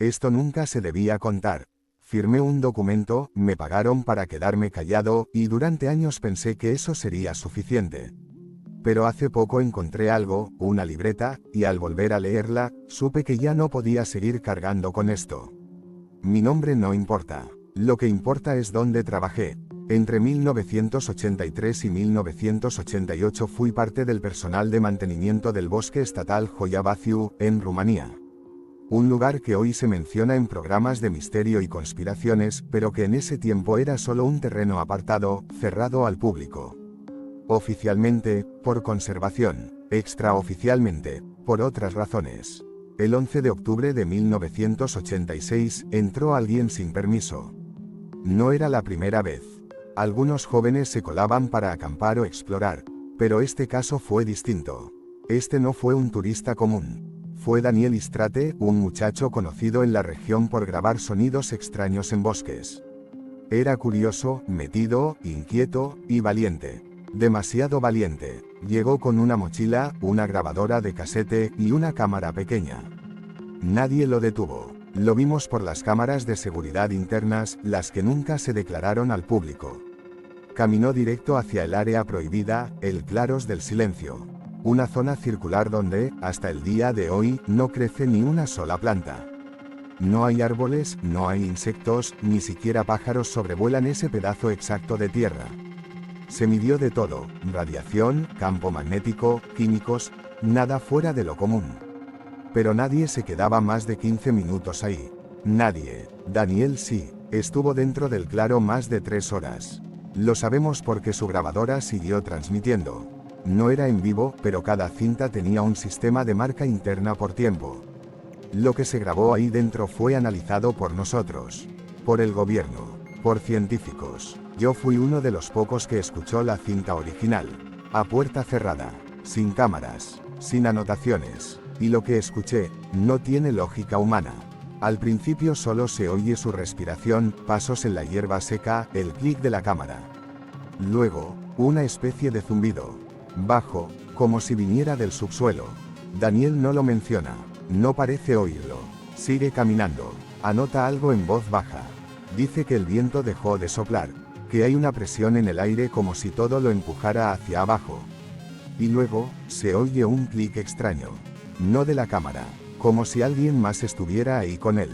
Esto nunca se debía contar. Firmé un documento, me pagaron para quedarme callado, y durante años pensé que eso sería suficiente. Pero hace poco encontré algo, una libreta, y al volver a leerla, supe que ya no podía seguir cargando con esto. Mi nombre no importa. Lo que importa es dónde trabajé. Entre 1983 y 1988 fui parte del personal de mantenimiento del bosque estatal Hoia Baciu, en Rumanía. Un lugar que hoy se menciona en programas de misterio y conspiraciones, pero que en ese tiempo era solo un terreno apartado, cerrado al público. Oficialmente, por conservación; extraoficialmente, por otras razones. El 11 de octubre de 1986, entró alguien sin permiso. No era la primera vez. Algunos jóvenes se colaban para acampar o explorar, pero este caso fue distinto. Este no fue un turista común. Fue Daniel Istrate, un muchacho conocido en la región por grabar sonidos extraños en bosques. Era curioso, metido, inquieto y valiente. Demasiado valiente. Llegó con una mochila, una grabadora de casete y una cámara pequeña. Nadie lo detuvo. Lo vimos por las cámaras de seguridad internas, las que nunca se declararon al público. Caminó directo hacia el área prohibida, el Claros del Silencio. Una zona circular donde, hasta el día de hoy, no crece ni una sola planta. No hay árboles, no hay insectos, ni siquiera pájaros sobrevuelan ese pedazo exacto de tierra. Se midió de todo: radiación, campo magnético, químicos, nada fuera de lo común. Pero nadie se quedaba más de 15 minutos ahí. Nadie. Daniel sí. Estuvo dentro del claro más de 3 horas. Lo sabemos porque su grabadora siguió transmitiendo. No era en vivo, pero cada cinta tenía un sistema de marca interna por tiempo. Lo que se grabó ahí dentro fue analizado por nosotros, por el gobierno, por científicos. Yo fui uno de los pocos que escuchó la cinta original, a puerta cerrada, sin cámaras, sin anotaciones, y lo que escuché no tiene lógica humana. Al principio solo se oye su respiración, pasos en la hierba seca, el clic de la cámara. Luego, una especie de zumbido, bajo, como si viniera del subsuelo. Daniel no lo menciona, no parece oírlo. Sigue caminando, anota algo en voz baja. Dice que el viento dejó de soplar, que hay una presión en el aire como si todo lo empujara hacia abajo. Y luego, se oye un clic extraño. No de la cámara, como si alguien más estuviera ahí con él.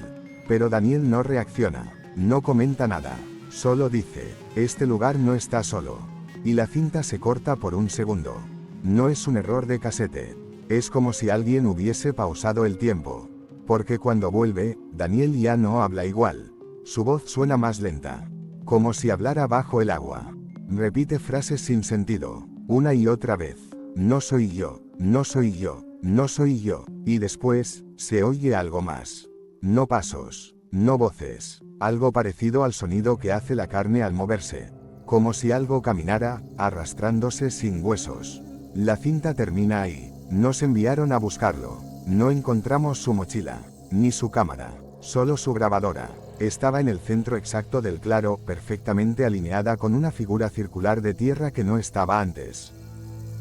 Pero Daniel no reacciona, no comenta nada, solo dice: este lugar no está solo. Y la cinta se corta por un segundo. No es un error de casete. Es como si alguien hubiese pausado el tiempo. Porque cuando vuelve, Daniel ya no habla igual. Su voz suena más lenta, como si hablara bajo el agua. Repite frases sin sentido, una y otra vez. No soy yo, no soy yo, no soy yo. Y después, se oye algo más. No pasos, no voces. Algo parecido al sonido que hace la carne al moverse. Como si algo caminara, arrastrándose sin huesos. La cinta termina ahí. Nos enviaron a buscarlo. No encontramos su mochila, ni su cámara, solo su grabadora. Estaba en el centro exacto del claro, perfectamente alineada con una figura circular de tierra que no estaba antes.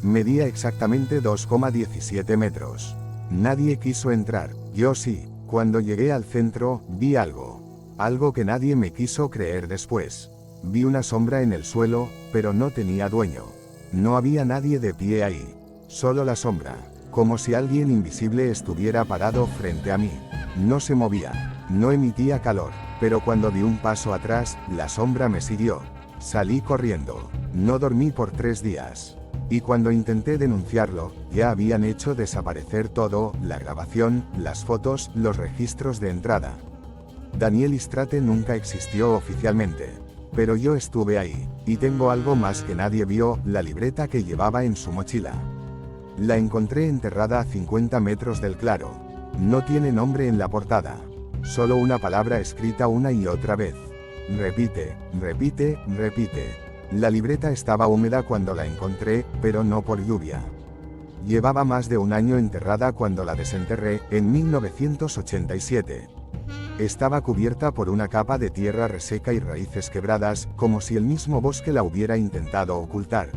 Medía exactamente 2,17 metros. Nadie quiso entrar, yo sí. Cuando llegué al centro, vi algo. Algo que nadie me quiso creer después. Vi una sombra en el suelo, pero no tenía dueño. No había nadie de pie ahí. Solo la sombra, como si alguien invisible estuviera parado frente a mí. No se movía, no emitía calor, pero cuando di un paso atrás, la sombra me siguió. Salí corriendo. No dormí por 3 días. Y cuando intenté denunciarlo, ya habían hecho desaparecer todo: la grabación, las fotos, los registros de entrada. Daniel Istrate nunca existió oficialmente. Pero yo estuve ahí, y tengo algo más que nadie vio: la libreta que llevaba en su mochila. La encontré enterrada a 50 metros del claro. No tiene nombre en la portada. Solo una palabra escrita una y otra vez. Repite, repite, repite. La libreta estaba húmeda cuando la encontré, pero no por lluvia. Llevaba más de un año enterrada cuando la desenterré, en 1987. Estaba cubierta por una capa de tierra reseca y raíces quebradas, como si el mismo bosque la hubiera intentado ocultar.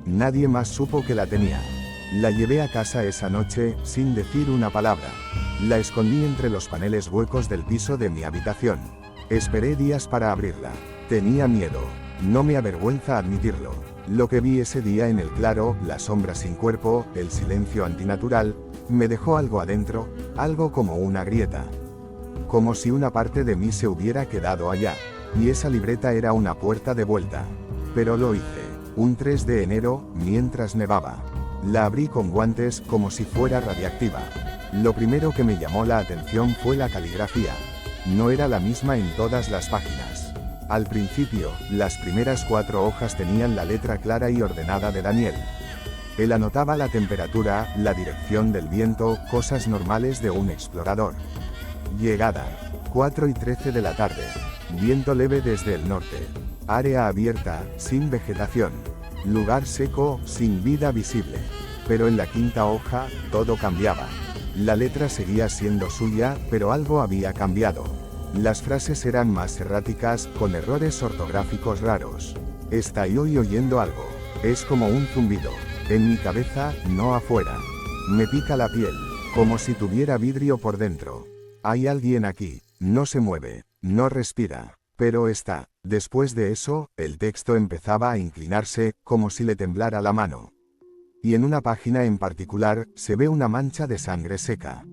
Nadie más supo que la tenía. La llevé a casa esa noche, sin decir una palabra. La escondí entre los paneles huecos del piso de mi habitación. Esperé días para abrirla. Tenía miedo. No me avergüenza admitirlo. Lo que vi ese día en el claro, la sombra sin cuerpo, el silencio antinatural, me dejó algo adentro, algo como una grieta. Como si una parte de mí se hubiera quedado allá. Y esa libreta era una puerta de vuelta. Pero lo hice. Un 3 de enero, mientras nevaba. La abrí con guantes como si fuera radiactiva. Lo primero que me llamó la atención fue la caligrafía. No era la misma en todas las páginas. Al principio, las primeras 4 hojas tenían la letra clara y ordenada de Daniel. Él anotaba la temperatura, la dirección del viento, cosas normales de un explorador. Llegada. 4:13 de la tarde. Viento leve desde el norte. Área abierta, sin vegetación. Lugar seco, sin vida visible. Pero en la 5ª hoja, todo cambiaba. La letra seguía siendo suya, pero algo había cambiado. Las frases eran más erráticas, con errores ortográficos raros. Estoy hoy oyendo algo. Es como un zumbido. En mi cabeza, no afuera. Me pica la piel, como si tuviera vidrio por dentro. Hay alguien aquí. No se mueve, no respira. Pero está. Después de eso, el texto empezaba a inclinarse, como si le temblara la mano. Y en una página en particular, se ve una mancha de sangre seca.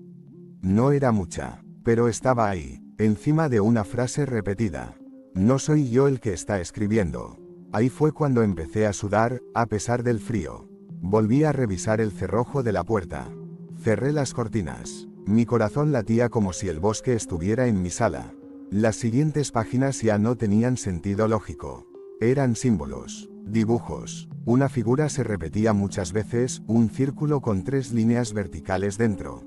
No era mucha, pero estaba ahí, encima de una frase repetida. No soy yo el que está escribiendo. Ahí fue cuando empecé a sudar, a pesar del frío. Volví a revisar el cerrojo de la puerta. Cerré las cortinas. Mi corazón latía como si el bosque estuviera en mi sala. Las siguientes páginas ya no tenían sentido lógico. Eran símbolos, dibujos. Una figura se repetía muchas veces, un círculo con 3 líneas verticales dentro.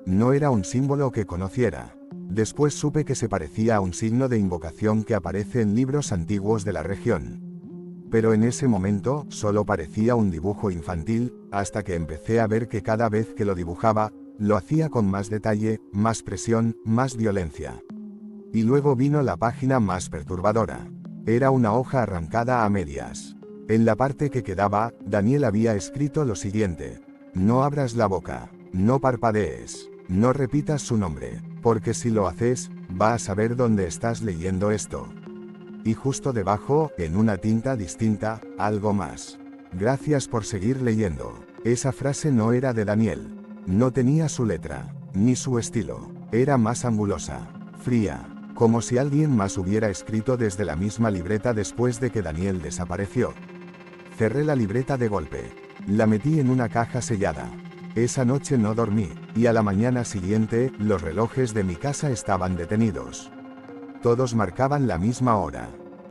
No era un símbolo que conociera. Después supe que se parecía a un signo de invocación que aparece en libros antiguos de la región. Pero en ese momento, solo parecía un dibujo infantil, hasta que empecé a ver que cada vez que lo dibujaba, lo hacía con más detalle, más presión, más violencia. Y luego vino la página más perturbadora. Era una hoja arrancada a medias. En la parte que quedaba, Daniel había escrito lo siguiente: no abras la boca, no parpadees, no repitas su nombre, porque si lo haces, va a saber dónde estás leyendo esto. Y justo debajo, en una tinta distinta, algo más. Gracias por seguir leyendo. Esa frase no era de Daniel. No tenía su letra, ni su estilo. Era más angulosa, fría, como si alguien más hubiera escrito desde la misma libreta después de que Daniel desapareció. Cerré la libreta de golpe. La metí en una caja sellada. Esa noche no dormí, y a la mañana siguiente, los relojes de mi casa estaban detenidos. Todos marcaban la misma hora.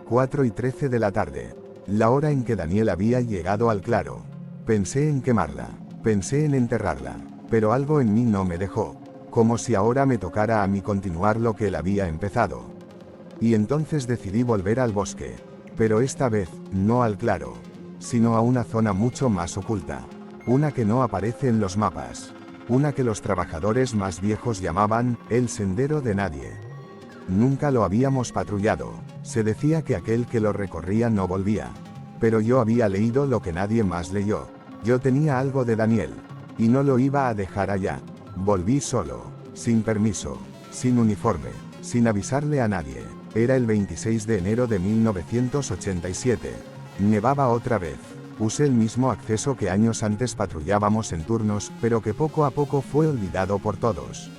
4:13 de la tarde. La hora en que Daniel había llegado al claro. Pensé en quemarla. Pensé en enterrarla. Pero algo en mí no me dejó. Como si ahora me tocara a mí continuar lo que él había empezado. Y entonces decidí volver al bosque. Pero esta vez, no al claro, sino a una zona mucho más oculta. Una que no aparece en los mapas. Una que los trabajadores más viejos llamaban, el sendero de nadie. Nunca lo habíamos patrullado. Se decía que aquel que lo recorría no volvía. Pero yo había leído lo que nadie más leyó. Yo tenía algo de Daniel. Y no lo iba a dejar allá. Volví solo, sin permiso, sin uniforme, sin avisarle a nadie. Era el 26 de enero de 1987. Nevaba otra vez. Usé el mismo acceso que años antes patrullábamos en turnos, pero que poco a poco fue olvidado por todos.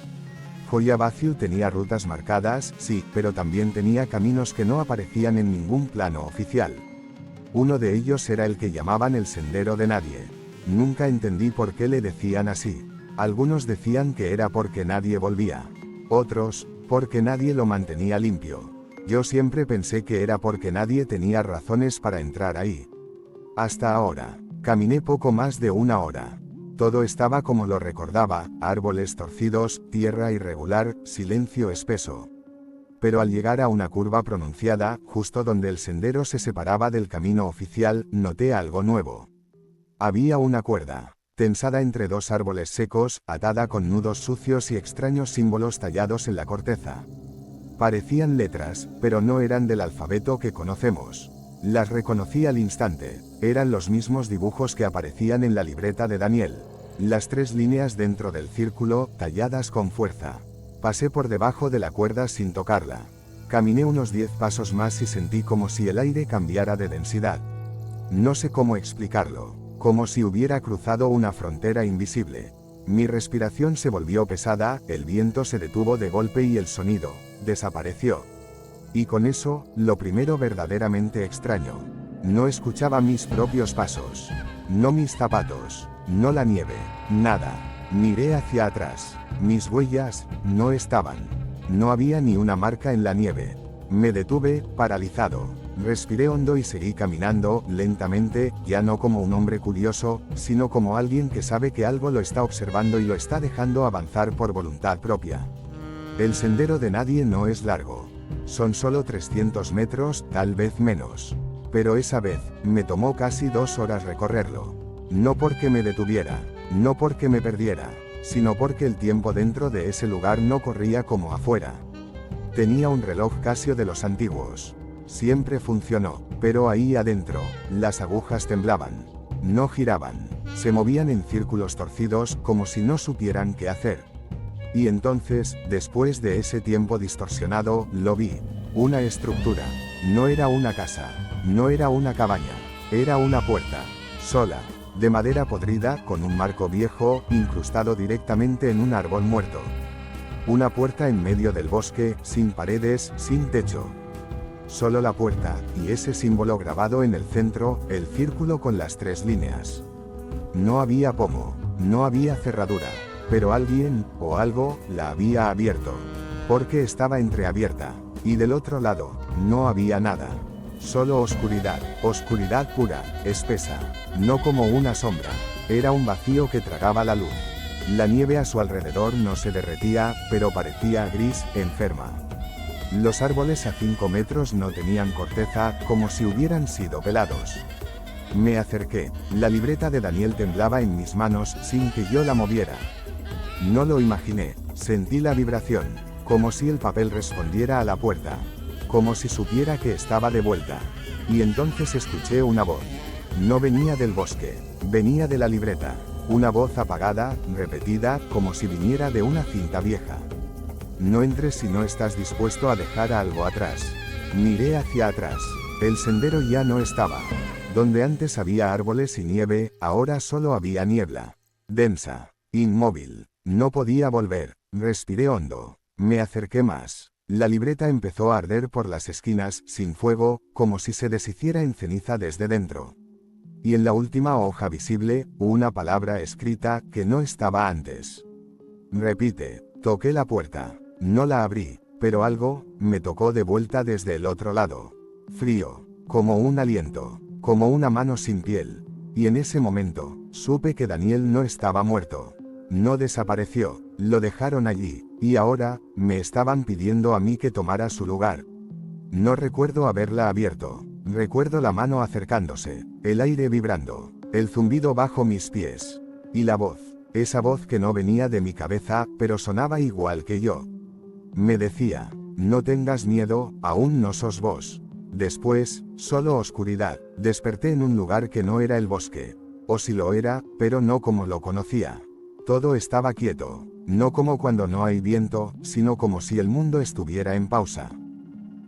Joyabaciu tenía rutas marcadas, sí, pero también tenía caminos que no aparecían en ningún plano oficial. Uno de ellos era el que llamaban el sendero de nadie. Nunca entendí por qué le decían así. Algunos decían que era porque nadie volvía. Otros, porque nadie lo mantenía limpio. Yo siempre pensé que era porque nadie tenía razones para entrar ahí. Hasta ahora. Caminé poco más de una hora. Todo estaba como lo recordaba, árboles torcidos, tierra irregular, silencio espeso. Pero al llegar a una curva pronunciada, justo donde el sendero se separaba del camino oficial, noté algo nuevo. Había una cuerda, tensada entre 2 árboles secos, atada con nudos sucios y extraños símbolos tallados en la corteza. Parecían letras, pero no eran del alfabeto que conocemos. Las reconocí al instante. Eran los mismos dibujos que aparecían en la libreta de Daniel. Las 3 líneas dentro del círculo, talladas con fuerza. Pasé por debajo de la cuerda sin tocarla. Caminé unos 10 pasos más y sentí como si el aire cambiara de densidad. No sé cómo explicarlo, como si hubiera cruzado una frontera invisible. Mi respiración se volvió pesada, el viento se detuvo de golpe y el sonido desapareció. Y con eso, lo primero verdaderamente extraño. No escuchaba mis propios pasos. No mis zapatos. No la nieve. Nada. Miré hacia atrás. Mis huellas no estaban. No había ni una marca en la nieve. Me detuve, paralizado. Respiré hondo y seguí caminando, lentamente, ya no como un hombre curioso, sino como alguien que sabe que algo lo está observando y lo está dejando avanzar por voluntad propia. El sendero de nadie no es largo. Son solo 300 metros, tal vez menos. Pero esa vez, me tomó casi 2 horas recorrerlo. No porque me detuviera, no porque me perdiera, sino porque el tiempo dentro de ese lugar no corría como afuera. Tenía un reloj Casio de los antiguos. Siempre funcionó, pero ahí adentro, las agujas temblaban. No giraban, se movían en círculos torcidos como si no supieran qué hacer. Y entonces, después de ese tiempo distorsionado, lo vi. Una estructura. No era una casa, no era una cabaña, era una puerta, sola, de madera podrida con un marco viejo, incrustado directamente en un árbol muerto. Una puerta en medio del bosque, sin paredes, sin techo. Solo la puerta, y ese símbolo grabado en el centro, el círculo con las 3 líneas. No había pomo, no había cerradura, pero alguien, o algo, la había abierto. Porque estaba entreabierta, y del otro lado, no había nada. Solo oscuridad, oscuridad pura, espesa, no como una sombra. Era un vacío que tragaba la luz. La nieve a su alrededor no se derretía, pero parecía gris, enferma. Los árboles a 5 metros no tenían corteza, como si hubieran sido pelados. Me acerqué. La libreta de Daniel temblaba en mis manos sin que yo la moviera. No lo imaginé. Sentí la vibración, como si el papel respondiera a la puerta, como si supiera que estaba de vuelta. Y entonces escuché una voz. No venía del bosque, venía de la libreta. Una voz apagada, repetida, como si viniera de una cinta vieja. No entres si no estás dispuesto a dejar algo atrás. Miré hacia atrás. El sendero ya no estaba. Donde antes había árboles y nieve, ahora solo había niebla. Densa. Inmóvil. No podía volver. Respiré hondo. Me acerqué más. La libreta empezó a arder por las esquinas, sin fuego, como si se deshiciera en ceniza desde dentro. Y en la última hoja visible, una palabra escrita que no estaba antes. Repite. Toqué la puerta. No la abrí, pero algo me tocó de vuelta desde el otro lado. Frío, como un aliento, como una mano sin piel. Y en ese momento, supe que Daniel no estaba muerto. No desapareció, lo dejaron allí, y ahora, me estaban pidiendo a mí que tomara su lugar. No recuerdo haberla abierto, recuerdo la mano acercándose, el aire vibrando, el zumbido bajo mis pies. Y la voz, esa voz que no venía de mi cabeza, pero sonaba igual que yo. Me decía, no tengas miedo, aún no sos vos. Después, solo oscuridad. Desperté en un lugar que no era el bosque. O si lo era, pero no como lo conocía. Todo estaba quieto, no como cuando no hay viento, sino como si el mundo estuviera en pausa.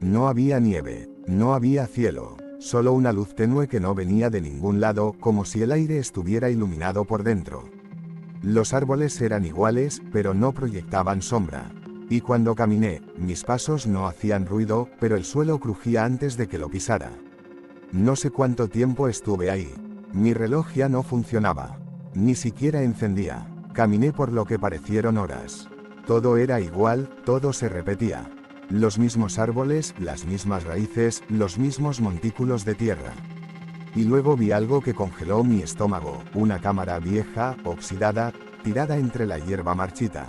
No había nieve, no había cielo, solo una luz tenue que no venía de ningún lado, como si el aire estuviera iluminado por dentro. Los árboles eran iguales, pero no proyectaban sombra. Y cuando caminé, mis pasos no hacían ruido, pero el suelo crujía antes de que lo pisara. No sé cuánto tiempo estuve ahí. Mi reloj ya no funcionaba. Ni siquiera encendía. Caminé por lo que parecieron horas. Todo era igual, todo se repetía. Los mismos árboles, las mismas raíces, los mismos montículos de tierra. Y luego vi algo que congeló mi estómago, una cámara vieja, oxidada, tirada entre la hierba marchita.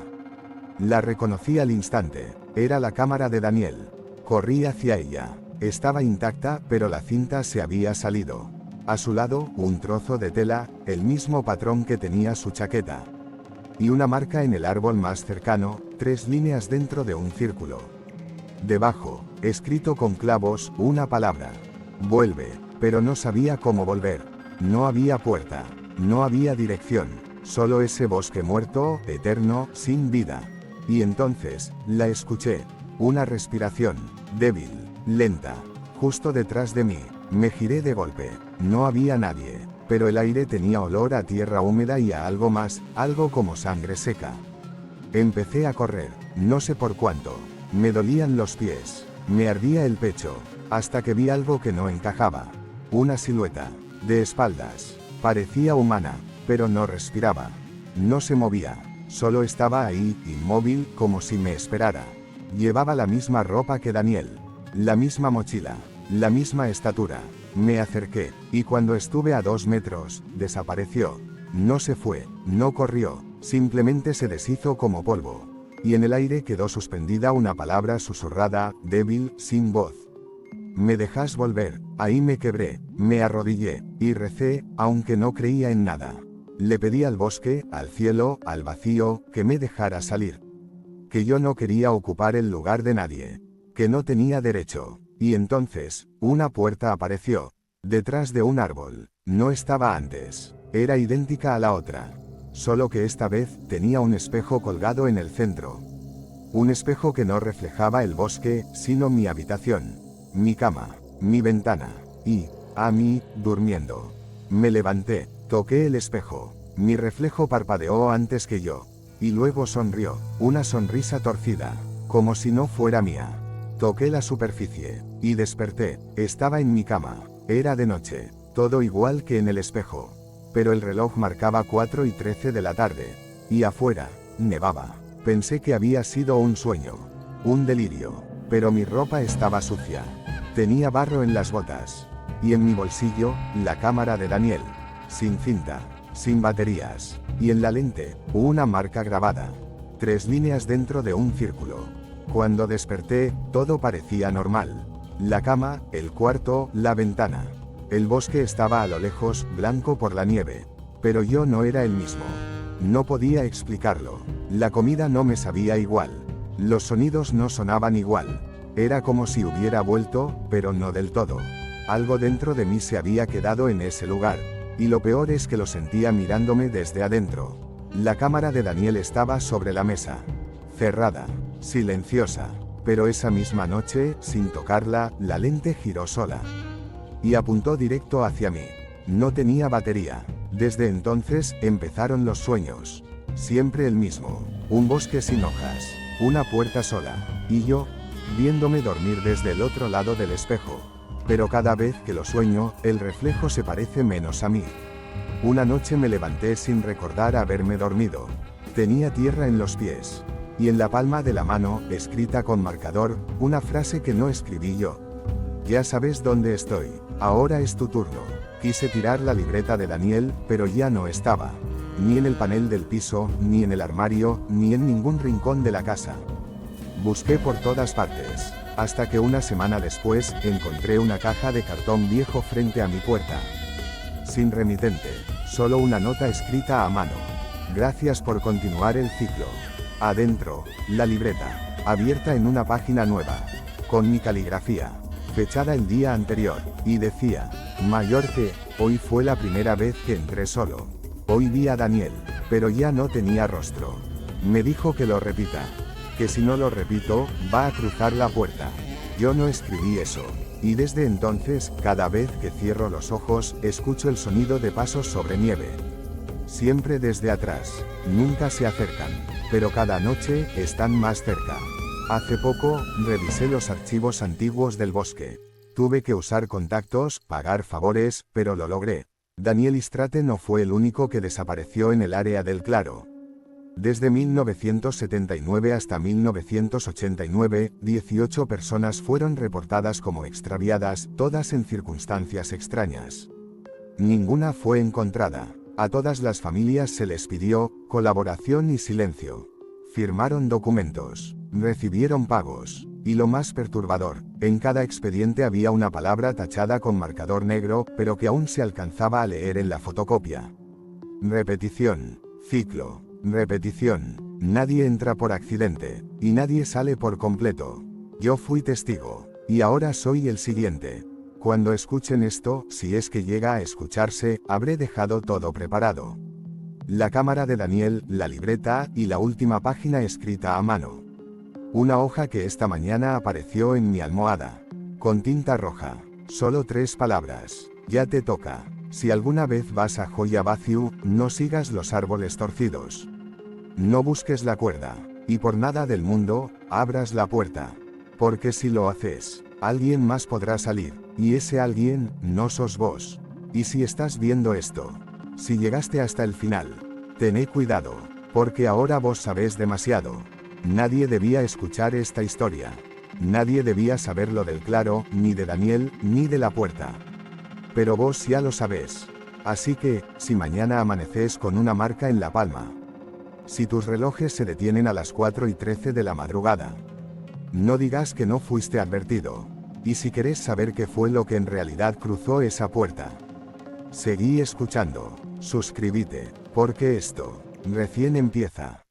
La reconocí al instante. Era la cámara de Daniel. Corrí hacia ella. Estaba intacta, pero la cinta se había salido. A su lado, un trozo de tela, el mismo patrón que tenía su chaqueta. Y una marca en el árbol más cercano, 3 líneas dentro de un círculo. Debajo, escrito con clavos, una palabra. Vuelve, pero no sabía cómo volver. No había puerta, no había dirección, Solo ese bosque muerto, eterno, sin vida. Y entonces, la escuché. Una respiración, débil, lenta, justo detrás de mí. Me giré de golpe. No había nadie, pero el aire tenía olor a tierra húmeda y a algo más, algo como sangre seca. Empecé a correr, no sé por cuánto. Me dolían los pies, me ardía el pecho, hasta que vi algo que no encajaba. Una silueta, de espaldas. Parecía humana, pero no respiraba. No se movía, solo estaba ahí, inmóvil, como si me esperara. Llevaba la misma ropa que Daniel, la misma mochila, la misma estatura. Me acerqué, y cuando estuve a 2 metros, desapareció. No se fue, no corrió, simplemente se deshizo como polvo. Y en el aire quedó suspendida una palabra susurrada, débil, sin voz. ¿Me dejas volver? Ahí me quebré, me arrodillé, y recé, aunque no creía en nada. Le pedí al bosque, al cielo, al vacío, que me dejara salir. Que yo no quería ocupar el lugar de nadie. Que no tenía derecho. Y entonces, una puerta apareció. Detrás de un árbol. No estaba antes. Era idéntica a la otra. Solo que esta vez tenía un espejo colgado en el centro. Un espejo que no reflejaba el bosque, sino mi habitación. Mi cama. Mi ventana. Y, a mí, durmiendo. Me levanté, toqué el espejo. Mi reflejo parpadeó antes que yo. Y luego sonrió, una sonrisa torcida, como si no fuera mía. Toqué la superficie, y desperté. Estaba en mi cama. Era de noche, todo igual que en el espejo. Pero el reloj marcaba 4:13 de la tarde. Y afuera, nevaba. Pensé que había sido un sueño. Un delirio. Pero mi ropa estaba sucia. Tenía barro en las botas. Y en mi bolsillo, la cámara de Daniel. Sin cinta. Sin baterías. Y en la lente, una marca grabada. 3 líneas dentro de un círculo. Cuando desperté, todo parecía normal. La cama, el cuarto, la ventana. El bosque estaba a lo lejos, blanco por la nieve. Pero yo no era el mismo. No podía explicarlo. La comida no me sabía igual. Los sonidos no sonaban igual. Era como si hubiera vuelto, pero no del todo. Algo dentro de mí se había quedado en ese lugar. Y lo peor es que lo sentía mirándome desde adentro. La cámara de Daniel estaba sobre la mesa. Cerrada. Silenciosa. Pero esa misma noche, sin tocarla, la lente giró sola. Y apuntó directo hacia mí. No tenía batería. Desde entonces, empezaron los sueños. Siempre el mismo. Un bosque sin hojas. Una puerta sola. Y yo, viéndome dormir desde el otro lado del espejo. Pero cada vez que lo sueño, el reflejo se parece menos a mí. Una noche me levanté sin recordar haberme dormido. Tenía tierra en los pies. Y en la palma de la mano, escrita con marcador, una frase que no escribí yo. Ya sabes dónde estoy. Ahora es tu turno. Quise tirar la libreta de Daniel, pero ya no estaba. Ni en el panel del piso, ni en el armario, ni en ningún rincón de la casa. Busqué por todas partes. Hasta que una semana después, encontré una caja de cartón viejo frente a mi puerta. Sin remitente, solo una nota escrita a mano. Gracias por continuar el ciclo. Adentro, la libreta, abierta en una página nueva. Con mi caligrafía, fechada el día anterior, y decía, mayor que, hoy fue la primera vez que entré solo. Hoy vi a Daniel, pero ya no tenía rostro. Me dijo que lo repita. Que si no lo repito, va a cruzar la puerta. Yo no escribí eso. Y desde entonces, cada vez que cierro los ojos, escucho el sonido de pasos sobre nieve. Siempre desde atrás. Nunca se acercan. Pero cada noche, están más cerca. Hace poco, revisé los archivos antiguos del bosque. Tuve que usar contactos, pagar favores, pero lo logré. Daniel Istrate no fue el único que desapareció en el área del Claro. Desde 1979 hasta 1989, 18 personas fueron reportadas como extraviadas, todas en circunstancias extrañas. Ninguna fue encontrada. A todas las familias se les pidió colaboración y silencio. Firmaron documentos, recibieron pagos, y lo más perturbador, en cada expediente había una palabra tachada con marcador negro, pero que aún se alcanzaba a leer en la fotocopia. Repetición, ciclo. Repetición. Nadie entra por accidente, y nadie sale por completo. Yo fui testigo, y ahora soy el siguiente. Cuando escuchen esto, si es que llega a escucharse, habré dejado todo preparado. La cámara de Daniel, la libreta y la última página escrita a mano. Una hoja que esta mañana apareció en mi almohada. Con tinta roja. Solo 3 palabras. Ya te toca. Si alguna vez vas a Joya Baciu, no sigas los árboles torcidos. No busques la cuerda. Y por nada del mundo, abras la puerta. Porque si lo haces, alguien más podrá salir, y ese alguien, no sos vos. Y si estás viendo esto, si llegaste hasta el final, tened cuidado, porque ahora vos sabés demasiado. Nadie debía escuchar esta historia. Nadie debía saber lo del claro, ni de Daniel, ni de la puerta. Pero vos ya lo sabés. Así que, si mañana amaneces con una marca en la palma, si tus relojes se detienen a las 4:13 de la madrugada, no digas que no fuiste advertido. Y si querés saber qué fue lo que en realidad cruzó esa puerta, seguí escuchando. Suscríbete, porque esto recién empieza.